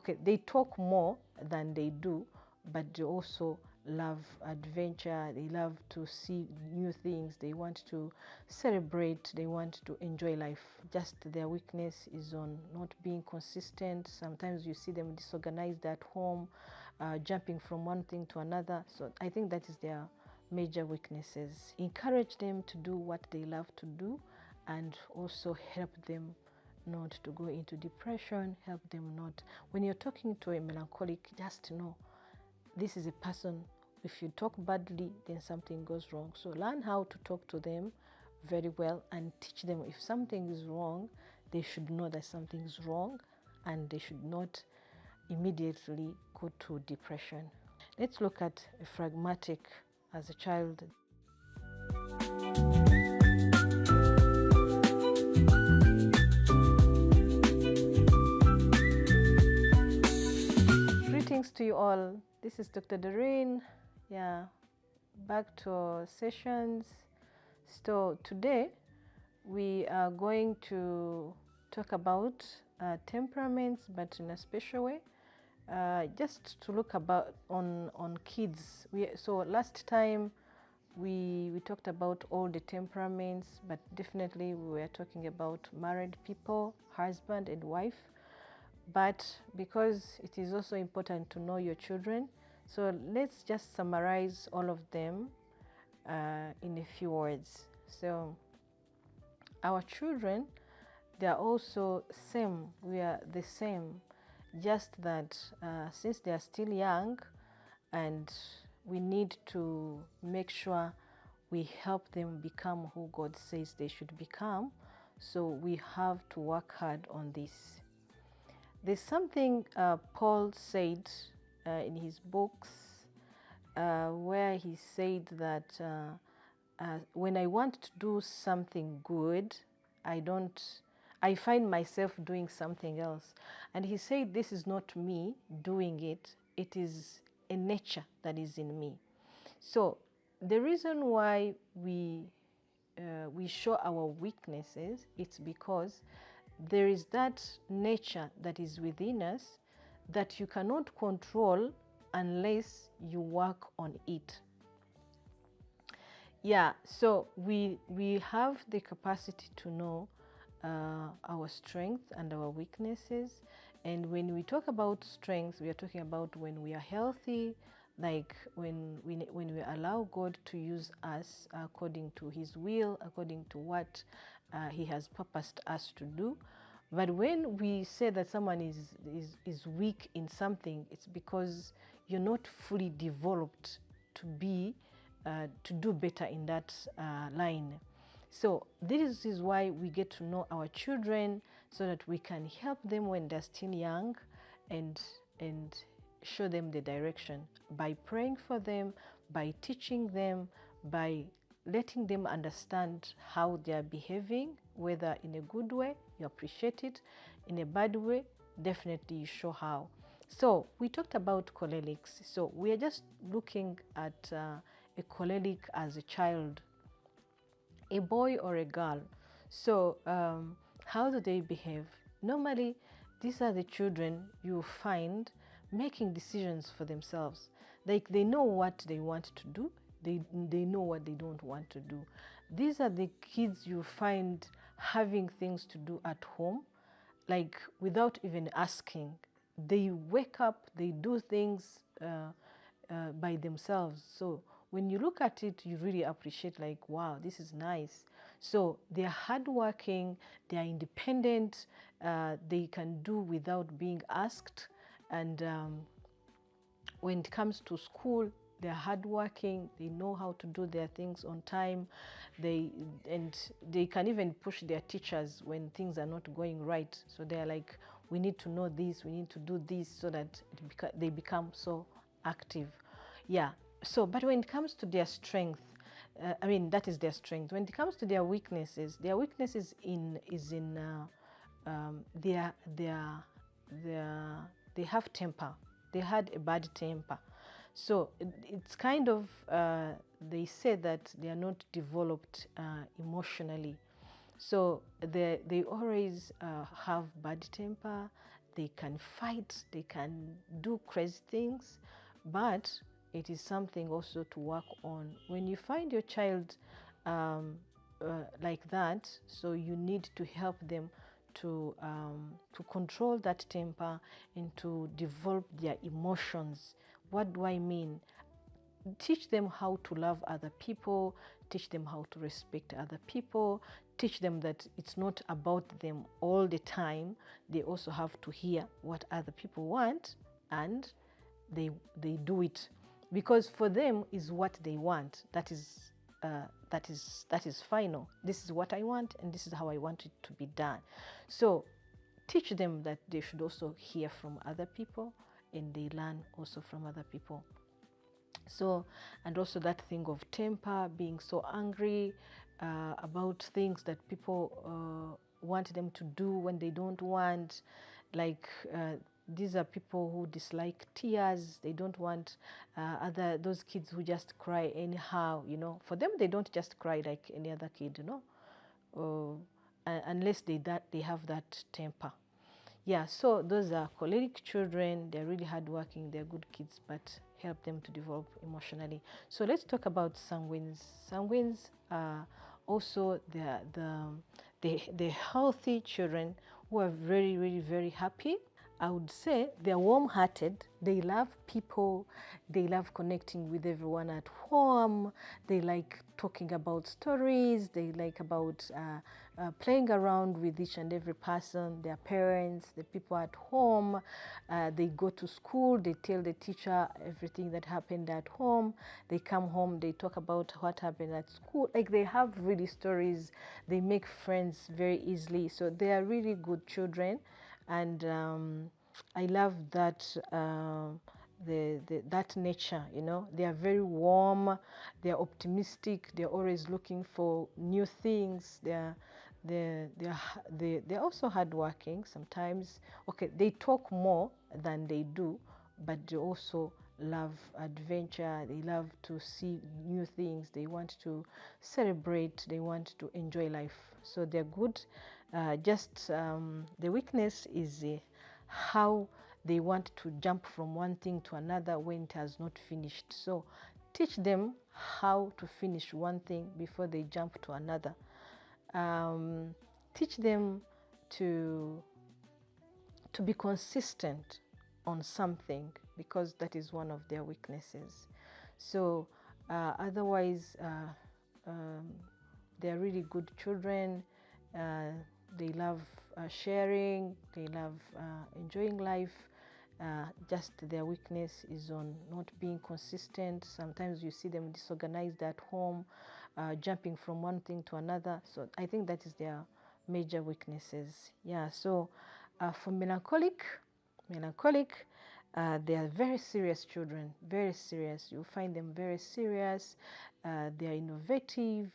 okay, they talk more than they do, but they also love adventure. They love to see new things. They want to celebrate. They want to enjoy life. Just their weakness is on not being consistent. Sometimes you see them disorganized at home, jumping from one thing to another. So I think that is their major weaknesses. Encourage them to do what they love to do, and also help them not to go into depression. Help them not, when you're talking to a melancholic, just know this is a person, if you talk badly, then something goes wrong. So learn how to talk to them very well and teach them if something is wrong, they should know that something is wrong, and they should not immediately go to depression. Let's look at a phlegmatic as a child. Greetings to you all. This is Dr. Doreen. Yeah, back to our sessions. So today we are going to talk about temperaments, but in a special way. Just to look about on kids. So last time we talked about all the temperaments, but definitely we were talking about married people, husband and wife. But because it is also important to know your children, so let's just summarize all of them in a few words. So our children, they are also same. We are the same, just that since they are still young, and we need to make sure we help them become who God says they should become. So we have to work hard on this. There's something Paul said in his books where he said that when I want to do something good, I find myself doing something else. And he said, this is not me doing it, it is a nature that is in me. So the reason why we show our weaknesses, it's because there is that nature that is within us that you cannot control unless you work on it. Yeah, so we have the capacity to know our strengths and our weaknesses. And when we talk about strengths, we are talking about when we are healthy, like when we allow God to use us according to His will, according to what He has purposed us to do. But when we say that someone is weak in something, it's because you're not fully developed to do better in that line. So this is why we get to know our children, so that we can help them when they're still young, and show them the direction by praying for them, by teaching them, by letting them understand how they are behaving, whether in a good way, you appreciate it, in a bad way, definitely you show how. So we talked about cholerics. So we are just looking at a choleric as a child, a boy or a girl. So how do they behave? Normally, these are the children you find making decisions for themselves. Like they know what they want to do, they know what they don't want to do. These are the kids you find having things to do at home, like without even asking. They wake up, they do things by themselves. So when you look at it, you really appreciate, like, wow, this is nice. So they are hardworking, they are independent, they can do without being asked. And when it comes to school, they're hardworking, they know how to do their things on time, they can even push their teachers when things are not going right. So they're like, we need to know this, we need to do this, so that they become so active. Yeah. So, but when it comes to their strength, that is their strength. When it comes to their weaknesses they have temper. They had a bad temper. So it's kind of, they say that they are not developed emotionally. So they always have bad temper. they can fight, they can do crazy things, but it is something also to work on. When you find your child like that, so you need to help them to control that temper and to develop their emotions. What do I mean? Teach them how to love other people, teach them how to respect other people, teach them that it's not about them all the time. They also have to hear what other people want, and they do it, because for them is what they want. That is final. This is what I want, and this is how I want it to be done. So teach them that they should also hear from other people, and they learn also from other people. So, and also that thing of temper, being so angry about things that people want them to do when they don't want, like these are people who dislike tears. They don't want those kids who just cry anyhow, you know. For them, they don't just cry like any other kid, you know, unless they have that temper. Yeah, so those are choleric children. They're really hardworking. They're good kids, but help them to develop emotionally. So let's talk about sanguines. Sanguines are also the healthy children who are very, really, very happy. I would say they're warm-hearted. They love people. They love connecting with everyone at home. They like talking about stories. They like about playing around with each and every person, their parents, the people at home. They go to school. They tell the teacher everything that happened at home. They come home. They talk about what happened at school. Like, they have really stories. They make friends very easily. So they are really good children. And I love that that nature, you know. They are very warm, they are optimistic, they're always looking for new things. They're also hardworking sometimes. Okay, they talk more than they do, but they also love adventure. They love to see new things. They want to celebrate. They want to enjoy life. So they're good. The weakness is how they want to jump from one thing to another when it has not finished. So teach them how to finish one thing before they jump to another. Teach them to be consistent on something, because that is one of their weaknesses. So otherwise, they're really good children. They love sharing, they love enjoying life. Just their weakness is on not being consistent. Sometimes you see them disorganized at home, jumping from one thing to another. So I think that is their major weaknesses. Yeah, so for melancholic, they are very serious children, very serious. You find them very serious. They are innovative.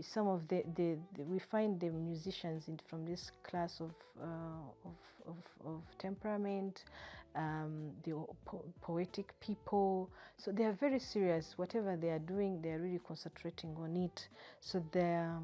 Some of we find the musicians from this class of temperament, the poetic people. So they are very serious. Whatever they are doing, they are really concentrating on it. So they're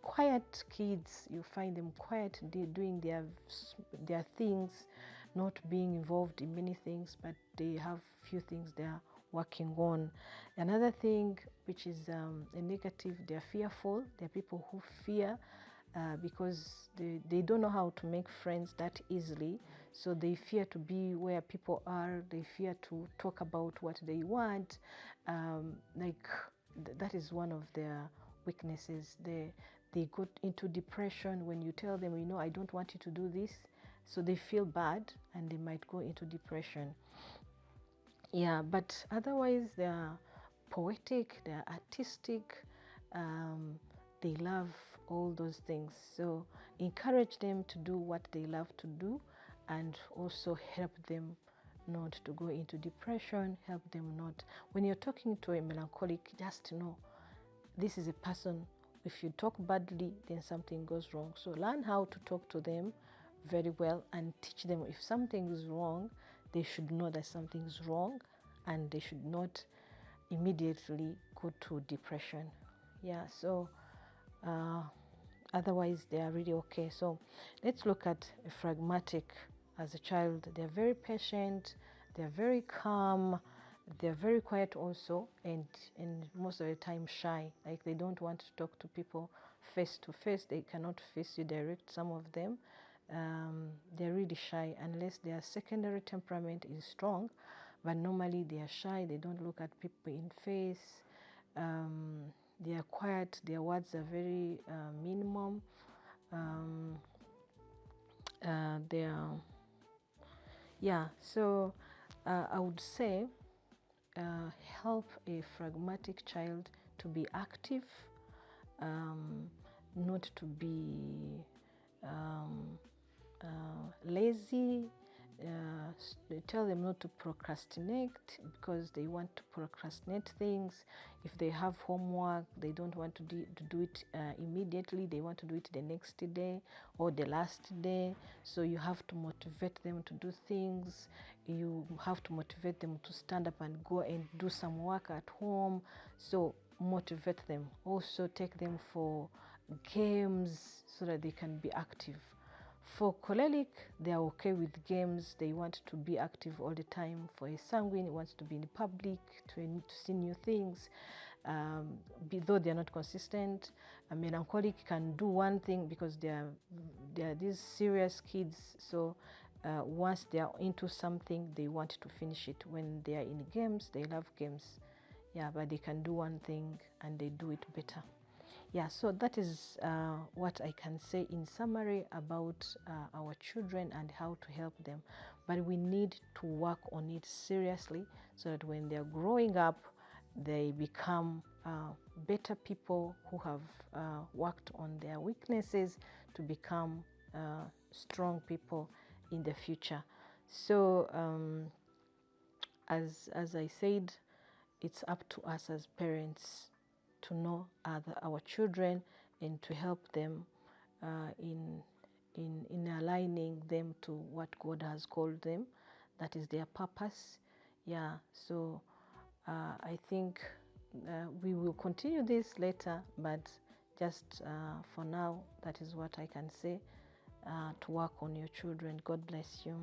quiet kids. You find them quiet, they're doing their things, not being involved in many things, but they have few things they are working on. Another thing which is a negative, they're fearful. They're people who fear because they don't know how to make friends that easily. So they fear to be where people are. They fear to talk about what they want. That is one of their weaknesses. They go into depression when you tell them, you know, I don't want you to do this. So they feel bad and they might go into depression. Yeah, but otherwise they are poetic, they are artistic, they love all those things. So encourage them to do what they love to do, and also help them not to go into depression, help them not. When you're talking to a melancholic, just know this is a person, if you talk badly, then something goes wrong. So learn how to talk to them very well and teach them if something is wrong, they should know that something is wrong, and they should not immediately go to depression. Yeah, so otherwise they are really okay. So let's look at a phlegmatic as a child. They're very patient, they're very calm, they're very quiet also, and most of the time shy. Like they don't want to talk to people face to face. They cannot face you direct, some of them. They're really shy unless their secondary temperament is strong, but normally they are shy. They don't look at people in face. They are quiet. Their words are very minimum. They are, yeah. So I would say help a phlegmatic child to be active, not to be lazy. Tell them not to procrastinate, because they want to procrastinate things. If they have homework, they don't want to do it immediately. They want to do it the next day or the last day. So you have to motivate them to do things. You have to motivate them to stand up and go and do some work at home. So motivate them. Also take them for games so that they can be active. For choleric, they are okay with games. They want to be active all the time. For a sanguine, he wants to be in public, to see new things, though they are not consistent. A melancholic can do one thing because they are these serious kids. So once they are into something, they want to finish it. When they are in games, they love games. Yeah, but they can do one thing and they do it better. Yeah, so that is what I can say in summary about our children and how to help them. But we need to work on it seriously so that when they're growing up, they become better people who have worked on their weaknesses to become strong people in the future. So as I said, it's up to us as parents to know our children and to help them in aligning them to what God has called them. That is their purpose. Yeah, so I think we will continue this later, but just for now, that is what I can say to work on your children. God bless you.